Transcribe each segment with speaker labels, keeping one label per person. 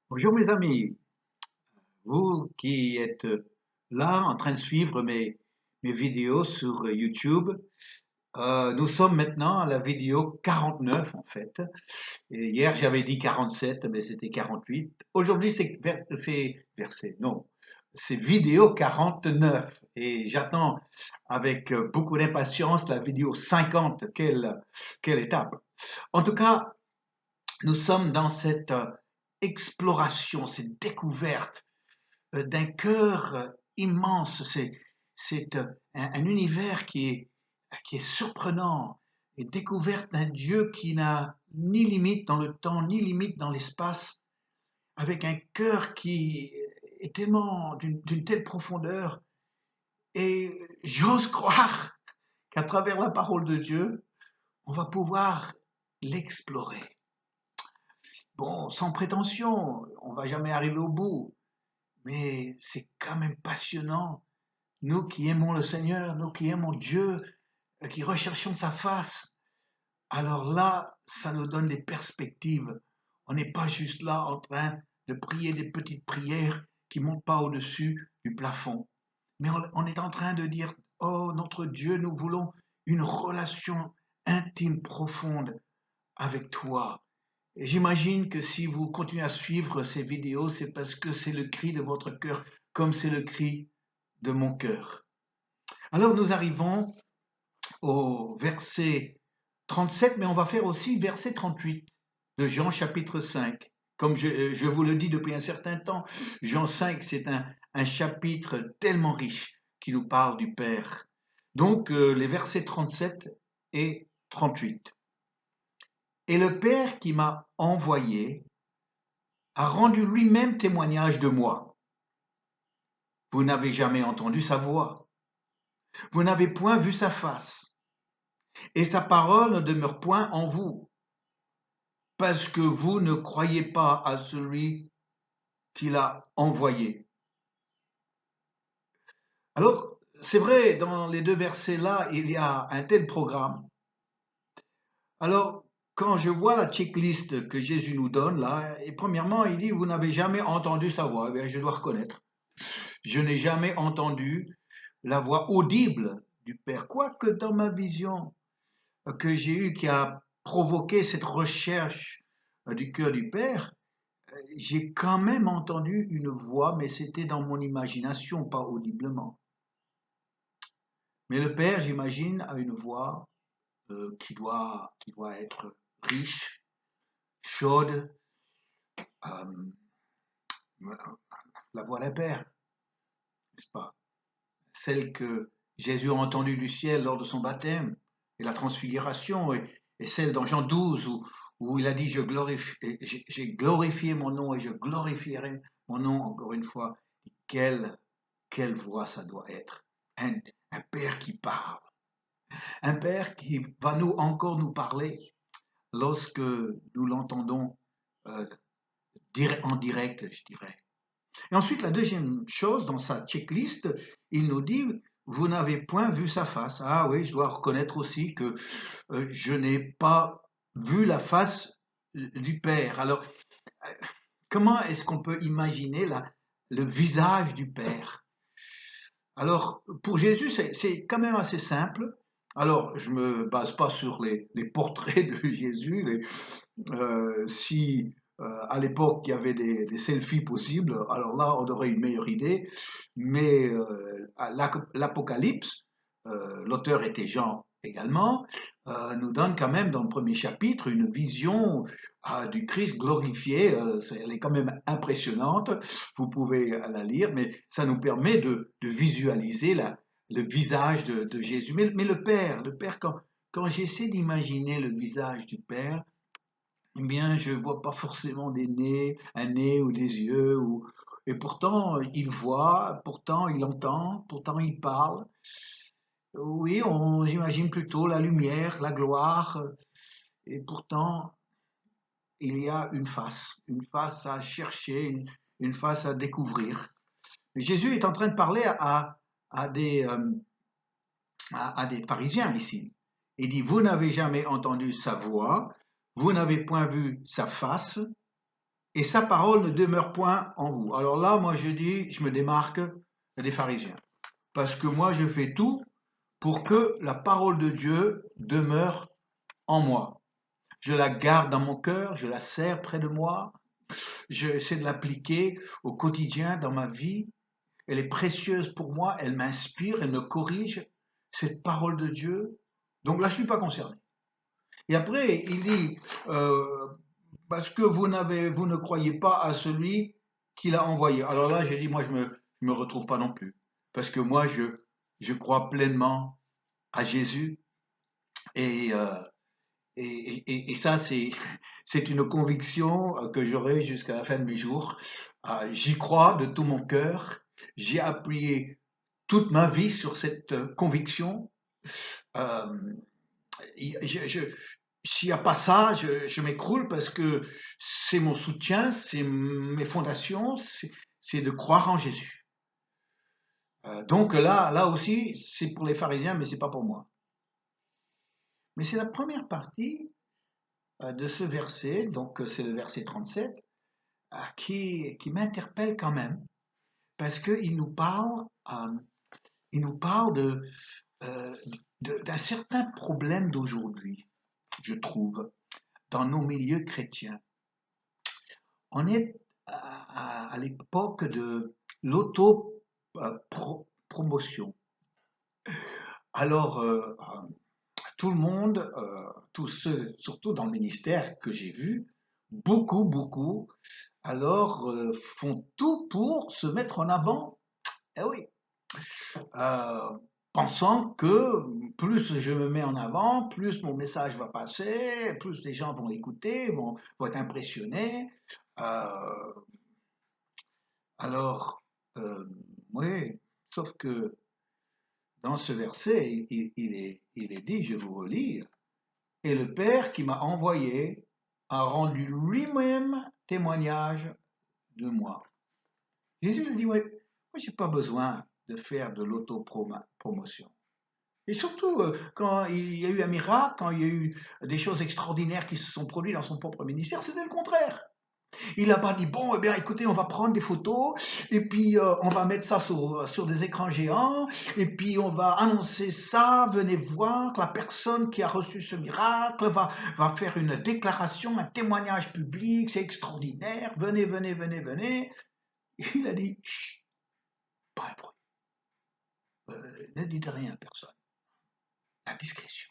Speaker 1: Bonjour mes amis, vous qui êtes là en train de suivre mes vidéos sur YouTube. Nous sommes maintenant à la vidéo 49 en fait. Et hier j'avais dit 47 mais c'était 48. Aujourd'hui c'est verset, non, c'est vidéo 49 et j'attends avec beaucoup d'impatience la vidéo 50. Quelle étape! En tout cas, nous sommes dans cette exploration, cette découverte d'un cœur immense. C'est un univers qui est surprenant et découverte d'un Dieu qui n'a ni limite dans le temps, ni limite dans l'espace, avec un cœur qui est tellement d'une telle profondeur. Et j'ose croire qu'à travers la parole de Dieu, on va pouvoir l'explorer. Bon, sans prétention, on va jamais arriver au bout, mais c'est quand même passionnant. Nous qui aimons le Seigneur, nous qui aimons Dieu, qui recherchons sa face, alors là, ça nous donne des perspectives. On n'est pas juste là en train de prier des petites prières qui ne montent pas au-dessus du plafond. Mais on est en train de dire, oh notre Dieu, nous voulons une relation intime, profonde avec toi. Et j'imagine que si vous continuez à suivre ces vidéos, c'est parce que c'est le cri de votre cœur, comme c'est le cri de mon cœur. Alors nous arrivons au verset 37, mais on va faire aussi verset 38 de Jean chapitre 5. Comme je vous le dis depuis un certain temps, Jean 5, c'est un chapitre tellement riche qui nous parle du Père. Donc les versets 37 et 38. Et le Père qui m'a envoyé a rendu lui-même témoignage de moi. Vous n'avez jamais entendu sa voix, vous n'avez point vu sa face, et sa parole ne demeure point en vous, parce que vous ne croyez pas à celui qui l'a envoyé. Alors, c'est vrai, dans les deux versets-là, il y a un tel programme. Alors, quand je vois la checklist que Jésus nous donne là, et premièrement, il dit, vous n'avez jamais entendu sa voix. Eh bien, je dois reconnaître, je n'ai jamais entendu la voix audible du Père, quoique dans ma vision que j'ai eue qui a provoqué cette recherche du cœur du Père, j'ai quand même entendu une voix, mais c'était dans mon imagination, pas audiblement. Mais le Père, j'imagine, a une voix qui doit être riche, chaude, euh, la voix d'un Père, n'est-ce pas? Celle que Jésus a entendue du ciel lors de son baptême et la transfiguration, et celle dans Jean 12 où il a dit j'ai glorifié mon nom et je glorifierai mon nom encore une fois. Quelle, quelle voix ça doit être! Un, un Père qui parle, un Père qui va encore nous parler lorsque nous l'entendons euh, en direct, je dirais. Et ensuite, la deuxième chose, dans sa checklist, il nous dit, vous n'avez point vu sa face. Ah oui, je dois reconnaître aussi que je n'ai pas vu la face du Père. Alors, euh, comment est-ce qu'on peut imaginer le visage du Père? Alors, pour Jésus, c'est quand même assez simple. Alors, je ne me base pas sur les portraits de Jésus. Si à l'époque il y avait des selfies possibles, alors là, on aurait une meilleure idée. Mais l'Apocalypse, l'auteur était Jean également, nous donne quand même dans le premier chapitre une vision du Christ glorifié. Elle est quand même impressionnante. Vous pouvez la lire, mais ça nous permet de visualiser le visage de Jésus. Mais le Père, quand j'essaie d'imaginer le visage du Père, eh bien, je ne vois pas forcément un nez ou des yeux. Et pourtant, il voit, pourtant, il entend, pourtant, il parle. Oui, j'imagine plutôt la lumière, la gloire. Et pourtant, il y a une face à chercher, une face à découvrir. Mais Jésus est en train de parler à des pharisiens ici. Il dit, vous n'avez jamais entendu sa voix, vous n'avez point vu sa face, et sa parole ne demeure point en vous. Alors là, moi je dis, je me démarque des pharisiens. Parce que moi je fais tout pour que la parole de Dieu demeure en moi. Je la garde dans mon cœur, je la serre près de moi, j'essaie de l'appliquer au quotidien dans ma vie. Elle est précieuse pour moi, elle m'inspire, elle me corrige, cette parole de Dieu. Donc là, je ne suis pas concerné. Et après, il dit, parce que vous ne croyez pas à celui qui l'a envoyé. Alors là, j'ai dit, moi, je me retrouve pas non plus. Parce que moi, je crois pleinement à Jésus. Et, euh, et ça, c'est une conviction que j'aurai jusqu'à la fin de mes jours. J'y crois de tout mon cœur. J'ai appuyé toute ma vie sur cette conviction. Euh, S'il n'y a pas ça, je m'écroule parce que c'est mon soutien, c'est mes fondations, c'est de croire en Jésus. Donc là aussi, c'est pour les pharisiens, mais c'est pas pour moi. Mais c'est la première partie de ce verset, donc c'est le verset 37, qui m'interpelle quand même, parce il nous parle euh, d'un certain problème d'aujourd'hui, je trouve, dans nos milieux chrétiens. On est à l'époque de l'auto-promotion. Alors, tout le monde, tous ceux, surtout dans le ministère que j'ai vu, beaucoup, alors font tout pour se mettre en avant. Eh oui, euh, pensant que plus je me mets en avant, plus mon message va passer, plus les gens vont écouter, vont être impressionnés. Euh, alors, euh, oui, sauf que dans ce verset, il est dit, je vous relis, et le Père qui m'a envoyé a rendu lui-même témoignage de moi. Jésus lui dit, ouais, moi j'ai pas besoin de faire de l'autopromotion. Et surtout, quand il y a eu un miracle, quand il y a eu des choses extraordinaires qui se sont produites dans son propre ministère, c'était le contraire. Il n'a pas dit, bon, eh bien, écoutez, on va prendre des photos, et puis on va mettre ça sur des écrans géants, et puis on va annoncer ça, venez voir que la personne qui a reçu ce miracle va faire une déclaration, un témoignage public, c'est extraordinaire, venez. Il a dit, chut, pas un bruit, ne dites rien à personne, la discrétion.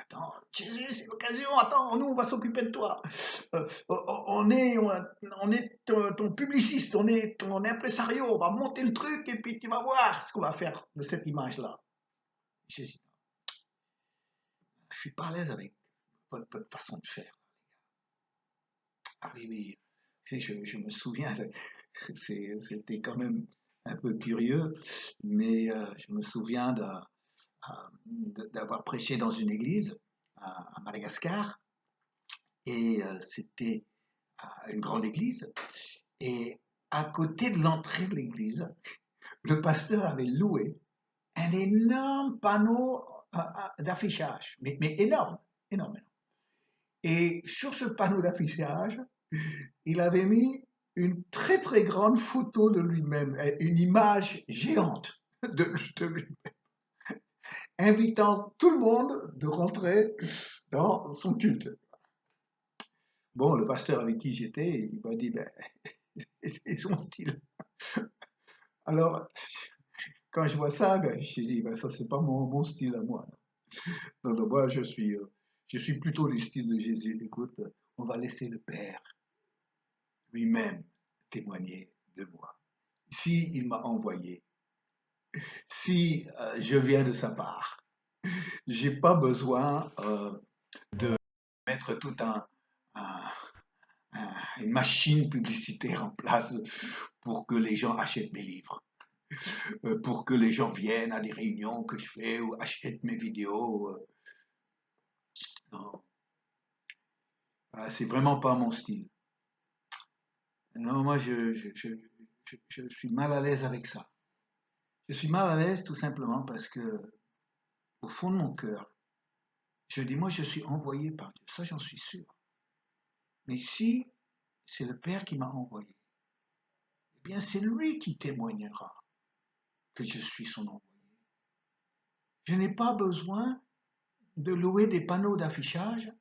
Speaker 1: Attends, Jésus, c'est l'occasion, attends, nous, on va s'occuper de toi. On est ton publiciste, on est ton impresario, on va monter le truc et puis tu vas voir ce qu'on va faire de cette image-là. Je ne suis pas à l'aise avec votre façon de faire. Ah oui, je me souviens, c'était quand même un peu curieux, mais je me souviens d'avoir prêché dans une église à Madagascar, et c'était une grande église. Et à côté de l'entrée de l'église, le pasteur avait loué un énorme panneau d'affichage, mais énorme. Et sur ce panneau d'affichage, il avait mis une très grande photo de lui-même, une image géante de lui, invitant tout le monde de rentrer dans son culte. Bon, le pasteur avec qui j'étais, il m'a dit, ben, c'est son style. Alors, quand je vois ça, ben, je me dis, ben, ça, c'est pas mon style à moi. Non, moi, je suis plutôt du style de Jésus. Écoute, on va laisser le Père lui-même témoigner de moi. Si il m'a envoyé, si je viens de sa part, j'ai pas besoin de mettre tout un- une machine publicitaire en place pour que les gens achètent mes livres, pour que les gens viennent à des réunions que je fais ou achètent mes vidéos. Non, c'est vraiment pas mon style. Non, moi, je suis mal à l'aise avec ça. Je suis mal à l'aise tout simplement parce que, au fond de mon cœur, je dis, moi, je suis envoyé par Dieu. Ça, j'en suis sûr. Mais si c'est le Père qui m'a envoyé, eh bien c'est lui qui témoignera que je suis son envoyé. Je n'ai pas besoin de louer des panneaux d'affichage.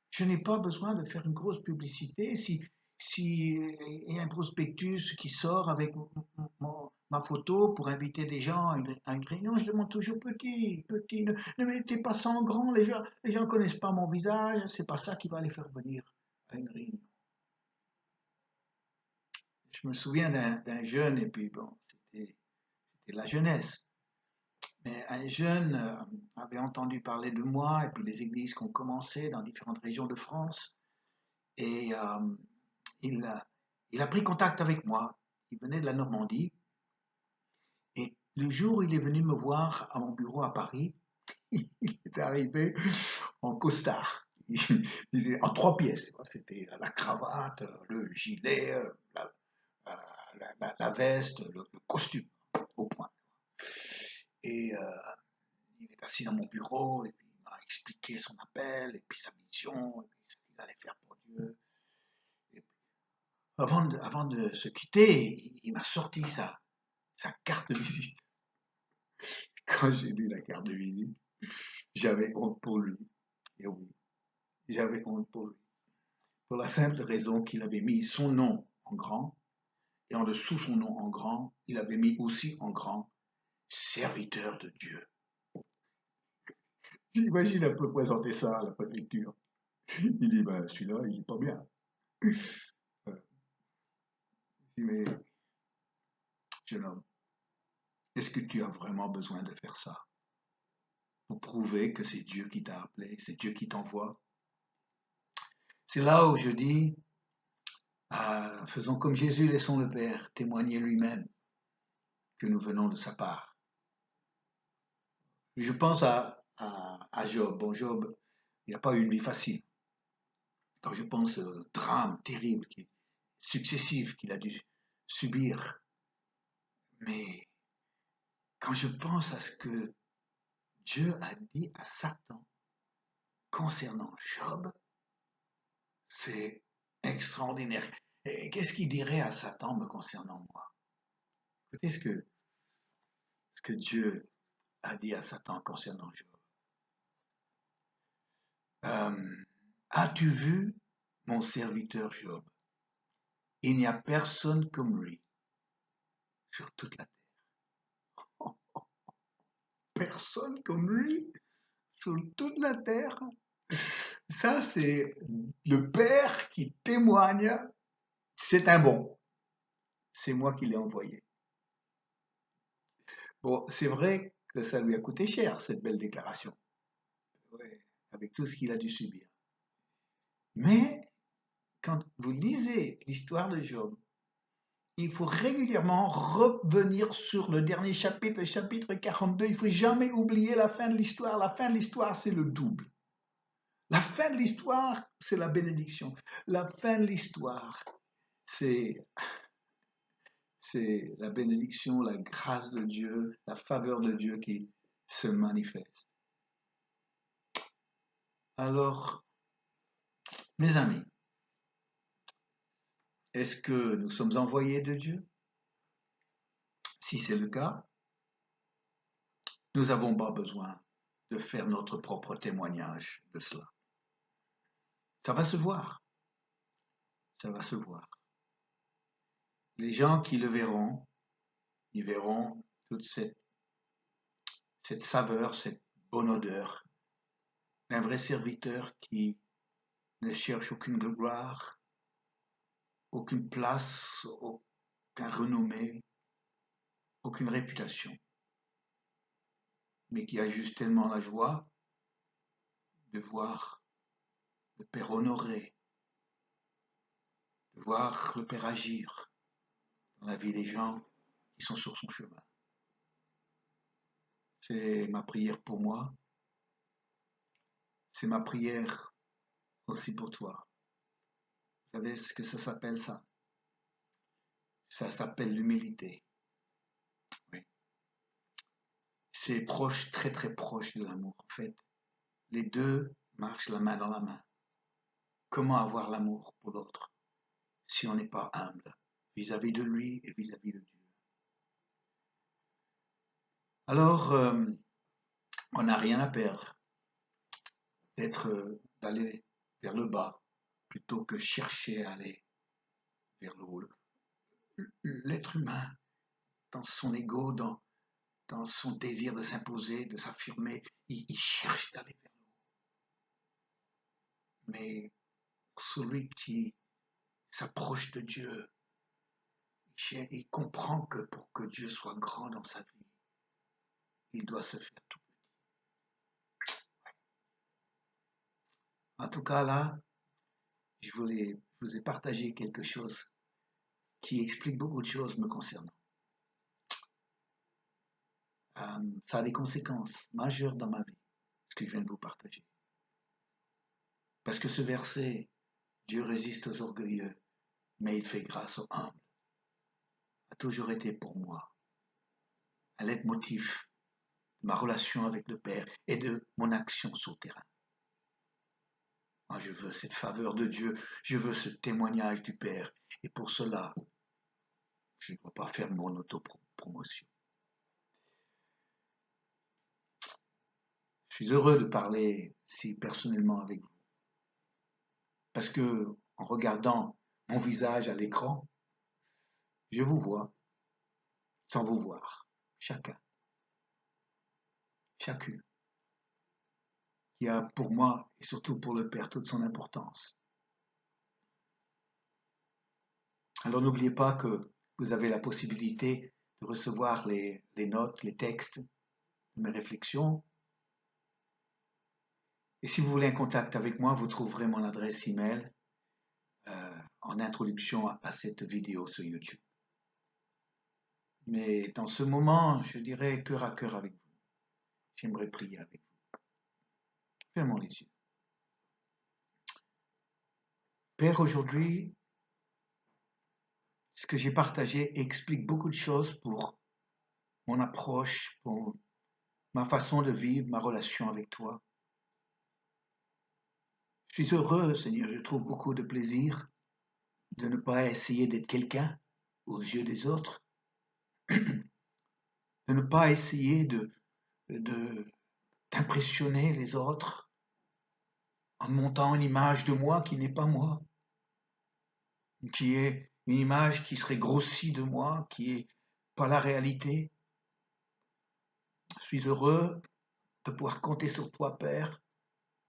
Speaker 1: Je n'ai pas besoin de faire une grosse publicité. Si il y a un prospectus qui sort avec ma photo pour inviter des gens à une réunion, je demande toujours petit, petit. Ne mettez pas ça en grand. Les gens connaissent pas mon visage. C'est pas ça qui va les faire venir à une réunion. Je me souviens d'un jeune, et puis bon, c'était la jeunesse. Mais un jeune avait entendu parler de moi et puis les églises qui ont commencé dans différentes régions de France. Et il, il a pris contact avec moi. Il venait de la Normandie. Et le jour où il est venu me voir à mon bureau à Paris, il est arrivé en costard. Il disait en 3 pièces. C'était la cravate, le gilet, la veste, le costume au point. Et il est assis dans mon bureau et puis il m'a expliqué son appel et puis sa mission et puis ce qu'il allait faire pour Dieu. Et avant de se quitter, il m'a sorti sa carte de visite. Quand j'ai lu la carte de visite, j'avais honte pour lui. Et oui, j'avais honte pour lui. Pour la simple raison qu'il avait mis son nom en grand et en dessous son nom en grand, il avait mis aussi en grand serviteur de Dieu. J'imagine un peu présenter ça à la préfecture. Il dit, ben, celui-là, il est pas bien. Voilà. Je dis, mais jeune homme, est-ce que tu as vraiment besoin de faire ça pour prouver que c'est Dieu qui t'a appelé, c'est Dieu qui t'envoie? C'est là où je dis, faisons comme Jésus, laissons le Père témoigner lui-même que nous venons de sa part. Je pense à Job. Bon, Job, il n'a pas eu une vie facile. Quand je pense au drame terrible, successif qu'il a dû subir, mais quand je pense à ce que Dieu a dit à Satan concernant Job, c'est extraordinaire. Et qu'est-ce qu'il dirait à Satan me concernant moi? Écoutez ce que Dieu a dit à Satan concernant Job. As-tu vu mon serviteur Job? Il n'y a personne comme lui sur toute la terre. Personne comme lui sur toute la terre. Ça, c'est le Père qui témoigne. C'est un bon. C'est moi qui l'ai envoyé. Bon, c'est vrai que ça lui a coûté cher, cette belle déclaration. Ouais, avec tout ce qu'il a dû subir. Mais quand vous lisez l'histoire de Job, il faut régulièrement revenir sur le dernier chapitre, le chapitre 42. Il ne faut jamais oublier la fin de l'histoire. La fin de l'histoire, c'est le double. La fin de l'histoire, c'est la bénédiction. La fin de l'histoire, c'est la bénédiction, la grâce de Dieu, la faveur de Dieu qui se manifeste. Alors, mes amis, est-ce que nous sommes envoyés de Dieu? Si c'est le cas, nous n'avons pas besoin de faire notre propre témoignage de cela. Ça va se voir. Ça va se voir. Les gens qui le verront, ils verront toute cette saveur, cette bonne odeur d'un vrai serviteur qui ne cherche aucune gloire, aucune place, aucun renommé, aucune réputation, mais qui a juste tellement la joie de voir le Père honorer, de voir le Père agir dans la vie des gens qui sont sur son chemin. C'est ma prière pour moi, c'est ma prière aussi pour toi. Vous savez ce que ça s'appelle ça? Ça s'appelle l'humilité. Oui. C'est proche, très très proche de l'amour. En fait, les deux marchent la main dans la main. Comment avoir l'amour pour l'autre? si on n'est pas humble vis-à-vis de lui et vis-à-vis de Dieu. Alors, on n'a rien à perdre d'aller vers le bas plutôt que chercher à aller vers le haut. L'être humain, dans son ego, dans son désir de s'imposer, de s'affirmer, il cherche d'aller vers le haut. Mais celui qui s'approche de Dieu, il comprend que pour que Dieu soit grand dans sa vie, il doit se faire tout petit. En tout cas, là, je vous ai partagé quelque chose qui explique beaucoup de choses me concernant. Ça a des conséquences majeures dans ma vie, ce que je viens de vous partager. Parce que ce verset, Dieu résiste aux orgueilleux, mais il fait grâce aux humbles, a toujours été pour moi un leitmotiv de ma relation avec le Père et de mon action sur le terrain. Moi, je veux cette faveur de Dieu, je veux ce témoignage du Père, et pour cela, je ne dois pas faire mon autopromotion. Je suis heureux de parler si personnellement avec vous, parce que en regardant mon visage à l'écran, je vous vois sans vous voir, chacun, chacune, qui a pour moi et surtout pour le Père toute son importance. Alors n'oubliez pas que vous avez la possibilité de recevoir les notes, les textes de mes réflexions. Et si vous voulez un contact avec moi, vous trouverez mon adresse email en introduction à cette vidéo sur YouTube. Mais dans ce moment, je dirais cœur à cœur avec vous. J'aimerais prier avec vous. Fermons les yeux. Père, aujourd'hui, ce que j'ai partagé explique beaucoup de choses pour mon approche, pour ma façon de vivre, ma relation avec toi. Je suis heureux, Seigneur, je trouve beaucoup de plaisir de ne pas essayer d'être quelqu'un aux yeux des autres, de ne pas essayer d'impressionner les autres en montant une image de moi qui n'est pas moi, qui est une image qui serait grossie de moi, qui n'est pas la réalité. Je suis heureux de pouvoir compter sur toi, Père.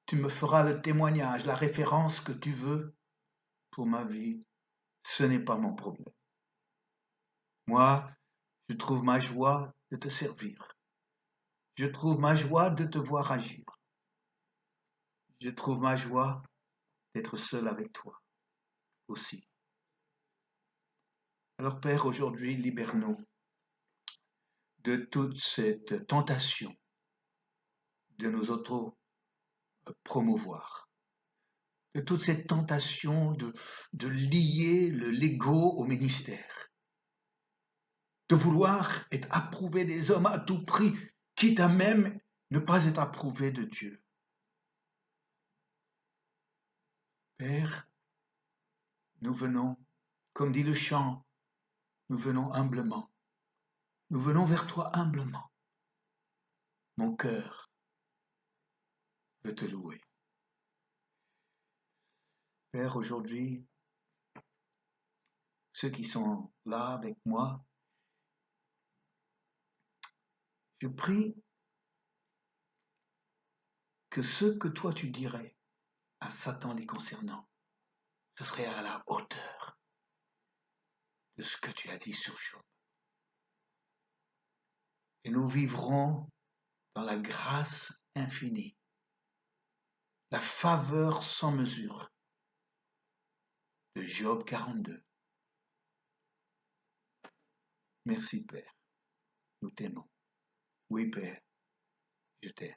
Speaker 1: Tu me feras le témoignage, la référence que tu veux pour ma vie. Ce n'est pas mon problème. Moi, je trouve ma joie de te servir. Je trouve ma joie de te voir agir. Je trouve ma joie d'être seul avec toi aussi. Alors Père, aujourd'hui, libère-nous de toute cette tentation de nous auto-promouvoir, de toute cette tentation de lier l'ego au ministère, de vouloir être approuvé des hommes à tout prix, quitte à même ne pas être approuvé de Dieu. Père, nous venons, comme dit le chant, nous venons humblement. Nous venons vers toi humblement. Mon cœur veut te louer. Père, aujourd'hui, ceux qui sont là avec moi, je prie que ce que toi tu dirais à Satan les concernant, ce serait à la hauteur de ce que tu as dit sur Job. Et nous vivrons dans la grâce infinie, la faveur sans mesure de Job 42. Merci Père, nous t'aimons. Oui Père, je t'aime.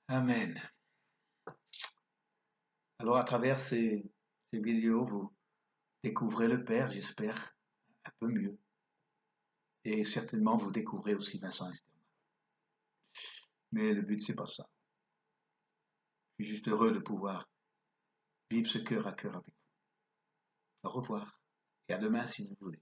Speaker 1: Amen. Alors à travers ces vidéos, vous découvrez le Père, j'espère, un peu mieux. Et certainement, vous découvrez aussi Vincent Esterman. Mais le but, c'est pas ça. Je suis juste heureux de pouvoir vivre ce cœur à cœur avec vous. Au revoir et à demain si vous voulez.